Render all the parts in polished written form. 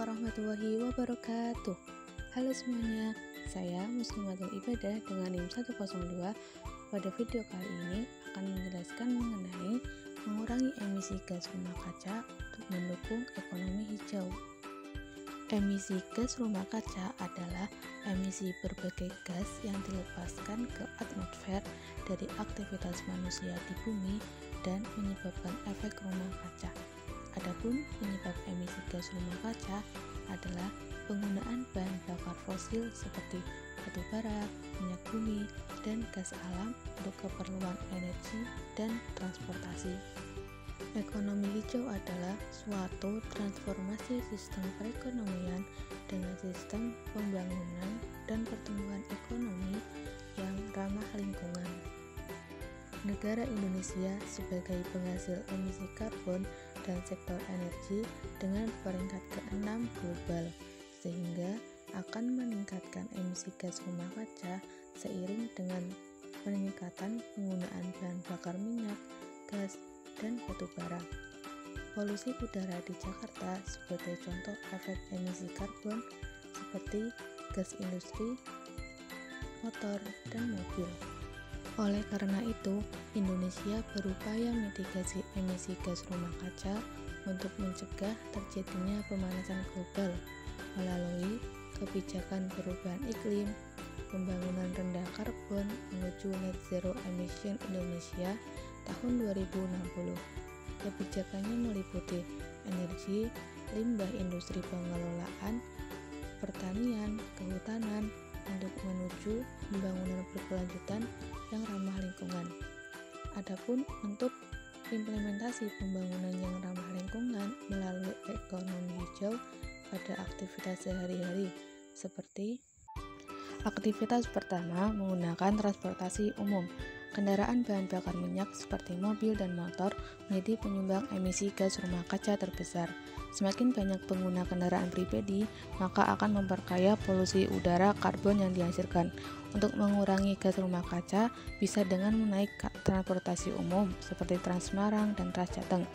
warahmatullahi wabarakatuh. Halo semuanya, saya Muslimatul Ibadah dengan NIM 102. Pada video kali ini akan menjelaskan mengenai mengurangi emisi gas rumah kaca untuk mendukung ekonomi hijau. Emisi gas rumah kaca adalah emisi berbagai gas yang dilepaskan ke atmosfer dari aktivitas manusia di bumi dan menyebabkan efek rumah kaca. Adapun penyebab emisi gas rumah kaca adalah penggunaan bahan bakar fosil seperti batu bara, minyak bumi, dan gas alam untuk keperluan energi dan transportasi. Ekonomi hijau adalah suatu transformasi sistem perekonomian dengan sistem pembangunan dan pertumbuhan ekonomi yang ramah lingkungan. Negara Indonesia sebagai penghasil emisi karbon dan sektor energi dengan peringkat ke-6 global, sehingga akan meningkatkan emisi gas rumah kaca seiring dengan peningkatan penggunaan bahan bakar minyak, gas, dan batu bara. Polusi udara di Jakarta sebagai contoh efek emisi karbon seperti gas industri, motor, dan mobil. Oleh karena itu, Indonesia berupaya mitigasi emisi gas rumah kaca untuk mencegah terjadinya pemanasan global melalui kebijakan perubahan iklim, pembangunan rendah karbon menuju net zero emission Indonesia tahun 2060. Kebijakannya meliputi energi, limbah industri pengelolaan, pertanian, kehutanan, untuk menuju pembangunan berkelanjutan yang ramah lingkungan. Adapun untuk implementasi pembangunan yang ramah lingkungan melalui ekonomi hijau pada aktivitas sehari-hari, seperti aktivitas pertama menggunakan transportasi umum. Kendaraan bahan bakar minyak seperti mobil dan motor menjadi penyumbang emisi gas rumah kaca terbesar. Semakin banyak pengguna kendaraan pribadi, maka akan memperkaya polusi udara karbon yang dihasilkan. Untuk mengurangi gas rumah kaca, bisa dengan menaik transportasi umum seperti Trans Semarang dan Trans Jateng.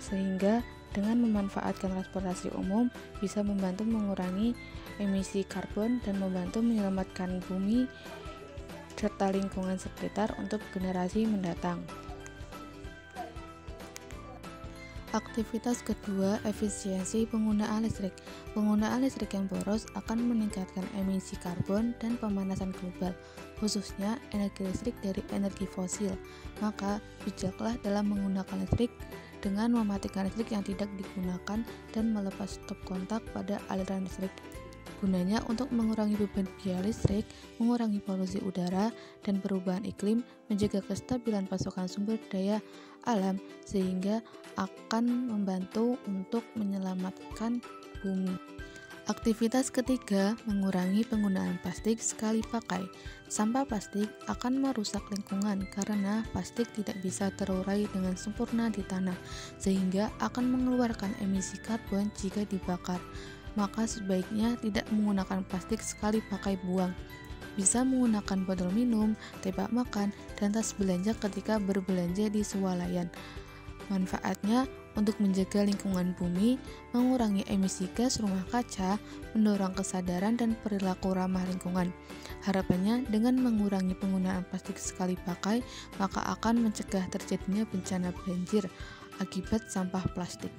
Sehingga dengan memanfaatkan transportasi umum bisa membantu mengurangi emisi karbon dan membantu menyelamatkan bumi serta lingkungan sekitar untuk generasi mendatang. Aktivitas kedua, efisiensi penggunaan listrik. Penggunaan listrik yang boros akan meningkatkan emisi karbon dan pemanasan global, khususnya energi listrik dari energi fosil. Maka, bijaklah dalam menggunakan listrik dengan mematikan listrik yang tidak digunakan dan melepas stop kontak pada aliran listrik. Gunanya untuk mengurangi beban biaya listrik, mengurangi polusi udara, dan perubahan iklim, menjaga kestabilan pasokan sumber daya alam, sehingga akan membantu untuk menyelamatkan bumi. Aktivitas ketiga, mengurangi penggunaan plastik sekali pakai. Sampah plastik akan merusak lingkungan karena plastik tidak bisa terurai dengan sempurna di tanah, sehingga akan mengeluarkan emisi karbon jika dibakar. Maka sebaiknya tidak menggunakan plastik sekali pakai buang. Bisa menggunakan botol minum, tepak makan, dan tas belanja ketika berbelanja di swalayan. Manfaatnya untuk menjaga lingkungan bumi, mengurangi emisi gas rumah kaca, mendorong kesadaran dan perilaku ramah lingkungan. Harapannya dengan mengurangi penggunaan plastik sekali pakai, maka akan mencegah terjadinya bencana banjir akibat sampah plastik.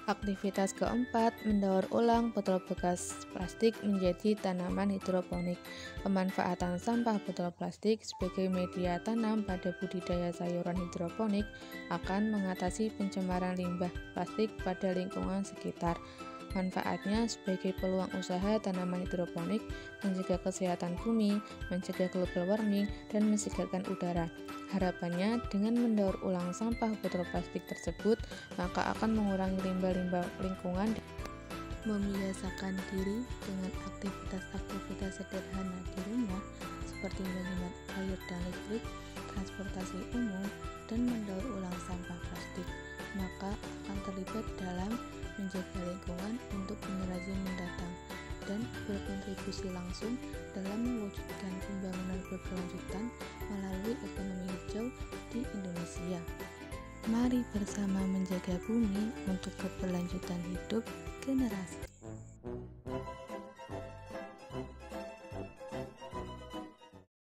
Aktivitas keempat, mendaur ulang botol bekas plastik menjadi tanaman hidroponik. Pemanfaatan sampah botol plastik sebagai media tanam pada budidaya sayuran hidroponik akan mengatasi pencemaran limbah plastik pada lingkungan sekitar. Manfaatnya sebagai peluang usaha tanaman hidroponik, menjaga kesehatan bumi, mencegah global warming, dan mensegarkan udara. Harapannya dengan mendaur ulang sampah botol plastik tersebut, maka akan mengurangi limbah-limbah lingkungan. Membiasakan diri dengan aktivitas-aktivitas sederhana di rumah seperti menghemat air dan listrik, transportasi umum, dan mendaur ulang sampah plastik, maka akan terlibat dalam menjaga lingkungan untuk generasi mendatang dan berkontribusi langsung dalam mewujudkan pembangunan berkelanjutan melalui ekonomi hijau di Indonesia. Mari bersama menjaga bumi untuk keberlanjutan hidup generasi.